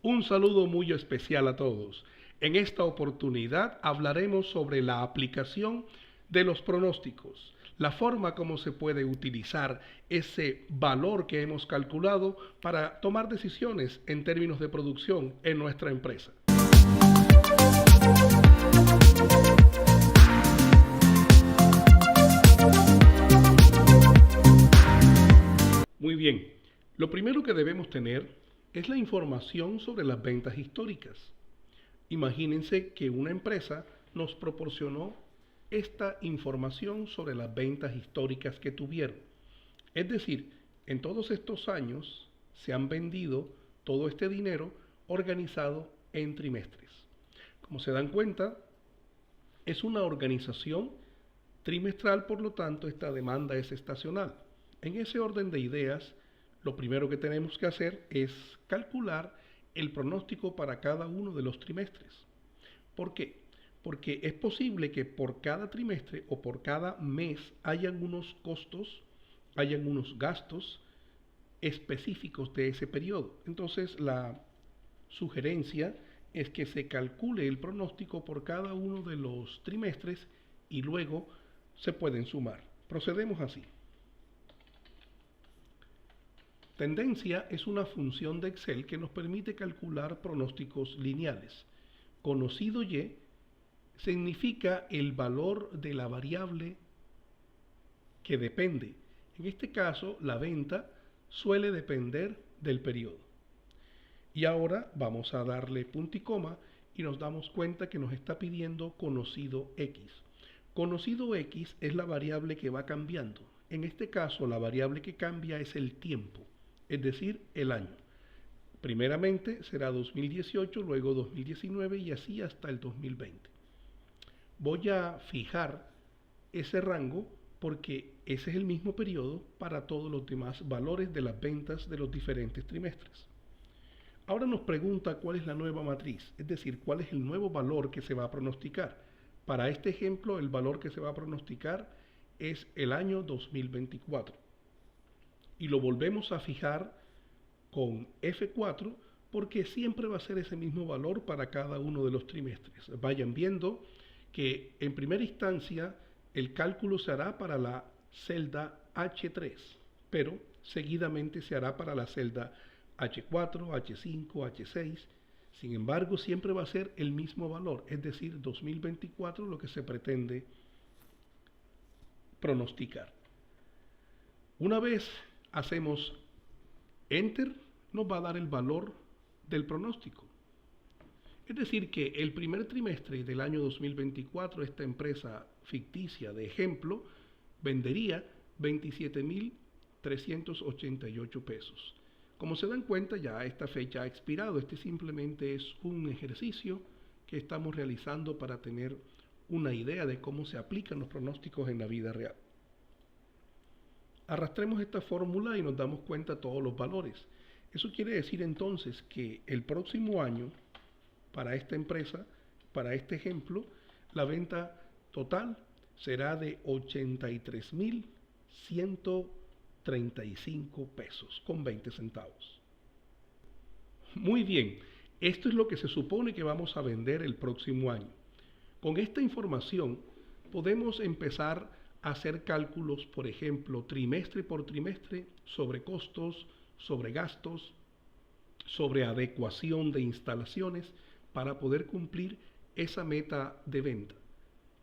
Un saludo muy especial a todos. En esta oportunidad hablaremos sobre la aplicación de los pronósticos, la forma como se puede utilizar ese valor que hemos calculado para tomar decisiones en términos de producción en nuestra empresa. Muy bien, lo primero que debemos tener es la información sobre las ventas históricas. Imagínense que una empresa nos proporcionó esta información sobre las ventas históricas que tuvieron. Es decir, en todos estos años se han vendido todo este dinero organizado en trimestres. Como se dan cuenta, es una organización trimestral, por lo tanto esta demanda es estacional. En ese orden de ideas, lo primero que tenemos que hacer es calcular el pronóstico para cada uno de los trimestres. ¿Por qué? Porque es posible que por cada trimestre o por cada mes hayan unos costos, hayan unos gastos específicos de ese periodo. Entonces la sugerencia es que se calcule el pronóstico por cada uno de los trimestres y luego se pueden sumar. Procedemos así. Tendencia es una función de Excel que nos permite calcular pronósticos lineales. Conocido Y significa el valor de la variable que depende. En este caso, la venta suele depender del periodo. Y ahora vamos a darle punto y coma y nos damos cuenta que nos está pidiendo conocido X. Conocido X es la variable que va cambiando. En este caso, la variable que cambia es el tiempo, es decir, el año. Primeramente será 2018, luego 2019 y así hasta el 2020. Voy a fijar ese rango porque ese es el mismo periodo para todos los demás valores de las ventas de los diferentes trimestres. Ahora nos pregunta cuál es la nueva matriz, es decir, cuál es el nuevo valor que se va a pronosticar. Para este ejemplo, el valor que se va a pronosticar es el año 2024. Y lo volvemos a fijar con F4 porque siempre va a ser ese mismo valor para cada uno de los trimestres. Vayan viendo que en primera instancia el cálculo se hará para la celda H3, pero seguidamente se hará para la celda H4, H5, H6. Sin embargo, siempre va a ser el mismo valor, es decir, 2024 lo que se pretende pronosticar. Una vez hacemos Enter, nos va a dar el valor del pronóstico. Es decir, que el primer trimestre del año 2024, esta empresa ficticia de ejemplo vendería 27.388 pesos. Como se dan cuenta, ya esta fecha ha expirado. Este simplemente es un ejercicio que estamos realizando para tener una idea de cómo se aplican los pronósticos en la vida real. Arrastremos esta fórmula y nos damos cuenta de todos los valores. Eso quiere decir entonces que el próximo año, para esta empresa, para este ejemplo, la venta total será de 83.135 pesos con 20 centavos. Muy bien, esto es lo que se supone que vamos a vender el próximo año. Con esta información podemos empezar a hacer cálculos, por ejemplo, trimestre por trimestre, sobre costos, sobre gastos, sobre adecuación de instalaciones, para poder cumplir esa meta de venta.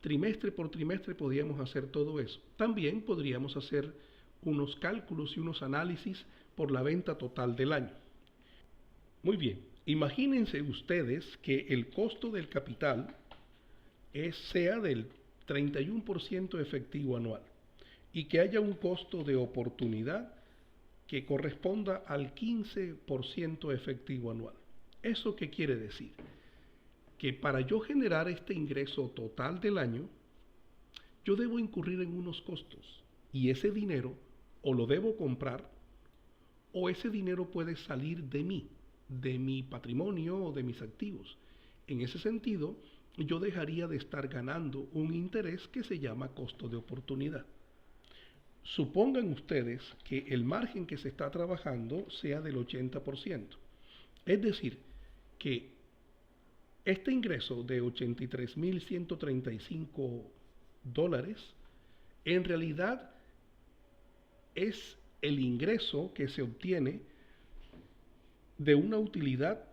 Trimestre por trimestre podríamos hacer todo eso. También podríamos hacer unos cálculos y unos análisis por la venta total del año. Muy bien, imagínense ustedes que el costo del capital sea del 31% efectivo anual y que haya un costo de oportunidad que corresponda al 15% efectivo anual. ¿Eso qué quiere decir? Que para yo generar este ingreso total del año, yo debo incurrir en unos costos y ese dinero o lo debo comprar o ese dinero puede salir de mí, de mi patrimonio o de mis activos. En ese sentido, yo dejaría de estar ganando un interés que se llama costo de oportunidad. Supongan ustedes que el margen que se está trabajando sea del 80%. Es decir, que este ingreso de $83,135 en realidad es el ingreso que se obtiene de una utilidad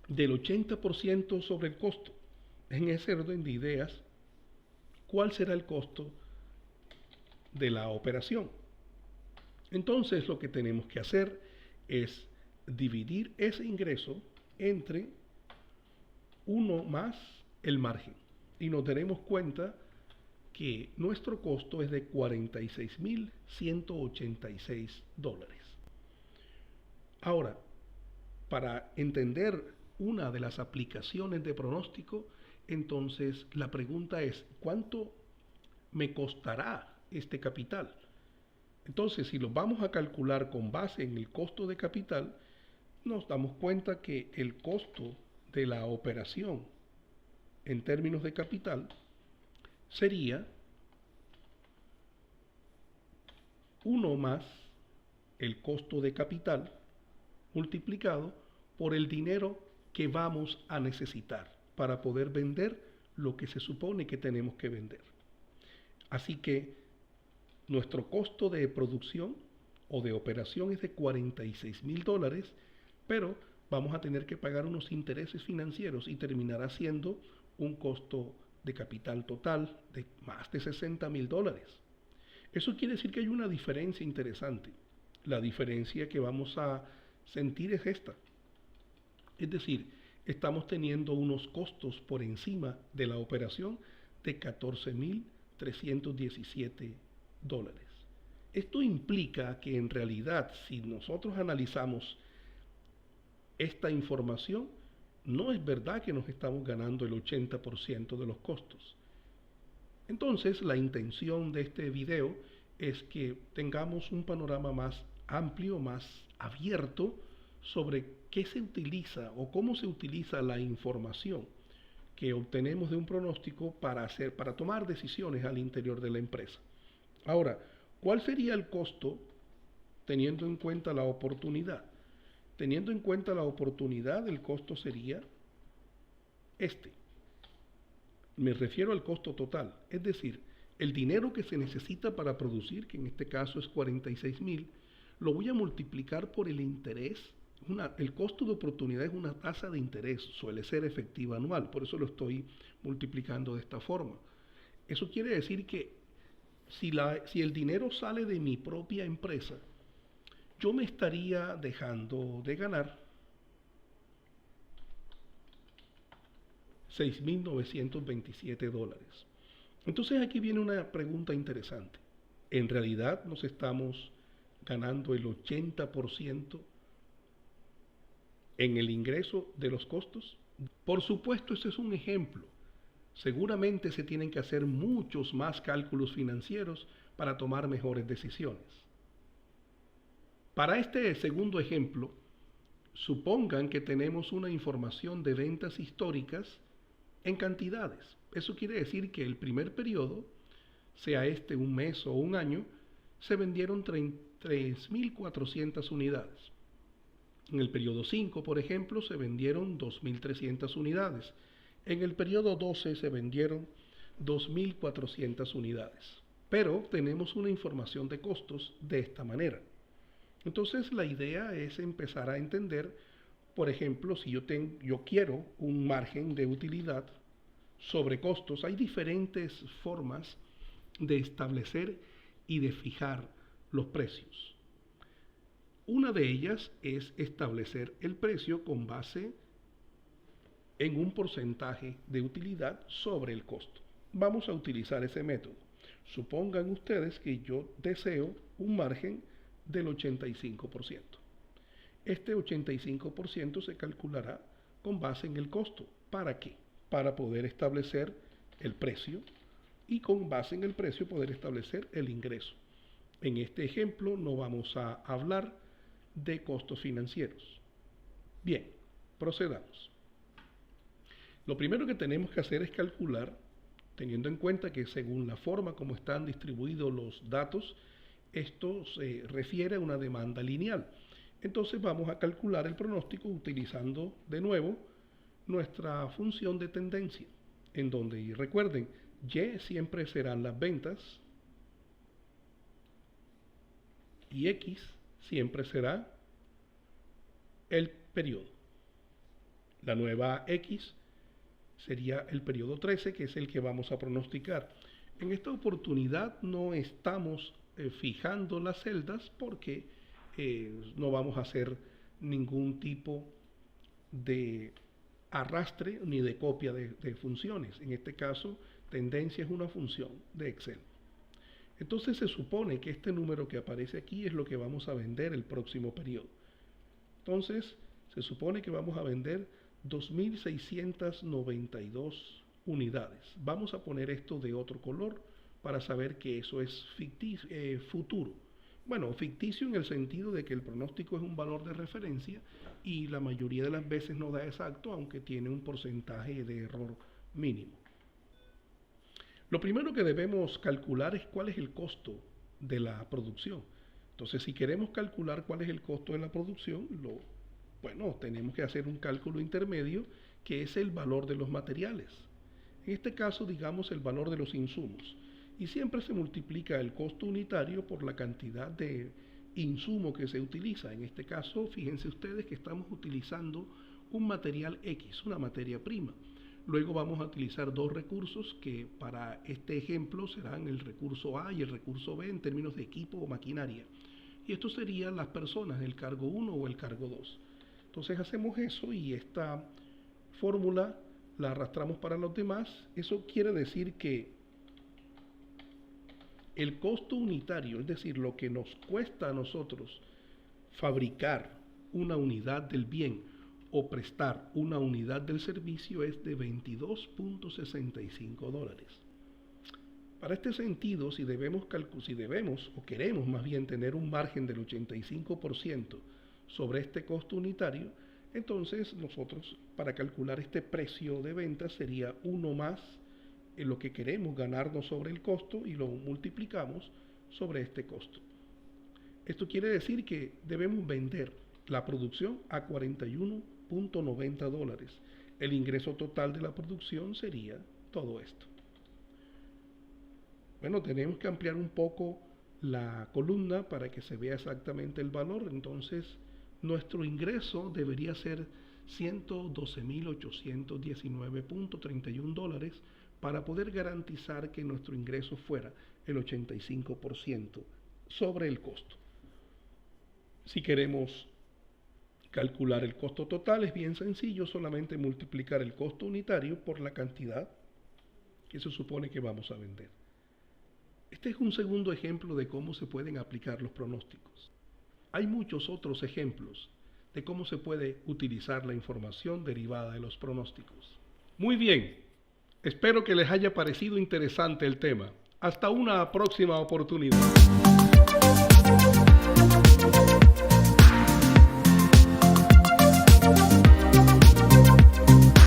del 80% sobre el costo. En ese orden de ideas, ¿cuál será el costo de la operación? Entonces lo que tenemos que hacer es dividir ese ingreso entre 1 más el margen. Y nos daremos cuenta que nuestro costo es de $46,186. Ahora, para entender una de las aplicaciones de pronóstico, entonces la pregunta es, ¿cuánto me costará este capital? Entonces, si lo vamos a calcular con base en el costo de capital, nos damos cuenta que el costo de la operación en términos de capital sería 1 más el costo de capital multiplicado por el dinero que vamos a necesitar para poder vender lo que se supone que tenemos que vender. Así que nuestro costo de producción o de operación es de $46,000, pero vamos a tener que pagar unos intereses financieros y terminará siendo un costo de capital total de más de $60,000. Eso quiere decir que hay una diferencia interesante. La diferencia que vamos a sentir es esta. Es decir, estamos teniendo unos costos por encima de la operación de $14,317. Esto implica que en realidad, si nosotros analizamos esta información, no es verdad que nos estamos ganando el 80% de los costos. Entonces, la intención de este video es que tengamos un panorama más amplio, más abierto sobre qué se utiliza o cómo se utiliza la información que obtenemos de un pronóstico para tomar decisiones al interior de la empresa. Ahora, ¿cuál sería el costo teniendo en cuenta la oportunidad? Teniendo en cuenta la oportunidad, el costo sería este. Me refiero al costo total, es decir, el dinero que se necesita para producir, que en este caso es 46,000, lo voy a multiplicar por el interés. El costo de oportunidad es una tasa de interés, suele ser efectiva anual, por eso lo estoy multiplicando de esta forma. Eso quiere decir que si el dinero sale de mi propia empresa, yo me estaría dejando de ganar $6,927. Entonces aquí viene una pregunta interesante. ¿En realidad nos estamos ganando el 80% en el ingreso de los costos? Por supuesto, ese es un ejemplo. Seguramente se tienen que hacer muchos más cálculos financieros para tomar mejores decisiones. Para este segundo ejemplo, supongan que tenemos una información de ventas históricas en cantidades. Eso quiere decir que el primer periodo, sea este un mes o un año, se vendieron 3,400 unidades. En el periodo 5, por ejemplo, se vendieron 2,300 unidades. En el periodo 12 se vendieron 2,400 unidades. Pero tenemos una información de costos de esta manera. Entonces la idea es empezar a entender, por ejemplo, si yo quiero un margen de utilidad sobre costos, hay diferentes formas de establecer y de fijar los precios. Una de ellas es establecer el precio con base en un porcentaje de utilidad sobre el costo. Vamos a utilizar ese método. Supongan ustedes que yo deseo un margen del 85%. Este 85% se calculará con base en el costo. ¿Para qué? Para poder establecer el precio y con base en el precio poder establecer el ingreso. En este ejemplo no vamos a hablar de costos financieros. Bien, procedamos. Lo primero que tenemos que hacer es calcular, teniendo en cuenta que según la forma como están distribuidos los datos, esto se refiere a una demanda lineal. Entonces vamos a calcular el pronóstico utilizando de nuevo nuestra función de tendencia, en donde, y recuerden, Y siempre serán las ventas y X siempre será el periodo. La nueva X sería el periodo 13, que es el que vamos a pronosticar. En esta oportunidad no estamos fijando las celdas porque no vamos a hacer ningún tipo de arrastre ni de copia de funciones. En este caso, tendencia es una función de Excel. Entonces se supone que este número que aparece aquí es lo que vamos a vender el próximo periodo. Entonces se supone que vamos a vender 2.692 unidades. Vamos a poner esto de otro color para saber que eso es ficticio, futuro. Bueno, ficticio en el sentido de que el pronóstico es un valor de referencia y la mayoría de las veces no da exacto, aunque tiene un porcentaje de error mínimo. Lo primero que debemos calcular es cuál es el costo de la producción. Entonces, si queremos calcular cuál es el costo de la producción, tenemos que hacer un cálculo intermedio que es el valor de los materiales. En este caso, digamos el valor de los insumos. Y siempre se multiplica el costo unitario por la cantidad de insumo que se utiliza. En este caso, fíjense ustedes que estamos utilizando un material X, una materia prima. Luego vamos a utilizar dos recursos que para este ejemplo serán el recurso A y el recurso B en términos de equipo o maquinaria. Y esto serían las personas, el cargo 1 o el cargo 2. Entonces hacemos eso y esta fórmula la arrastramos para los demás. Eso quiere decir que el costo unitario, es decir, lo que nos cuesta a nosotros fabricar una unidad del bien o prestar una unidad del servicio es de $22.65. Para este sentido, si debemos o queremos más bien tener un margen del 85% sobre este costo unitario, entonces nosotros para calcular este precio de venta sería 1 más en lo que queremos ganarnos sobre el costo y lo multiplicamos sobre este costo. Esto quiere decir que debemos vender la producción a $41.90. El ingreso total de la producción sería todo esto. Bueno, tenemos que ampliar un poco la columna para que se vea exactamente el valor. Entonces, nuestro ingreso debería ser $112.819.31 para poder garantizar que nuestro ingreso fuera el 85% sobre el costo. Si queremos calcular el costo total es bien sencillo, solamente multiplicar el costo unitario por la cantidad que se supone que vamos a vender. Este es un segundo ejemplo de cómo se pueden aplicar los pronósticos. Hay muchos otros ejemplos de cómo se puede utilizar la información derivada de los pronósticos. Muy bien, espero que les haya parecido interesante el tema. Hasta una próxima oportunidad.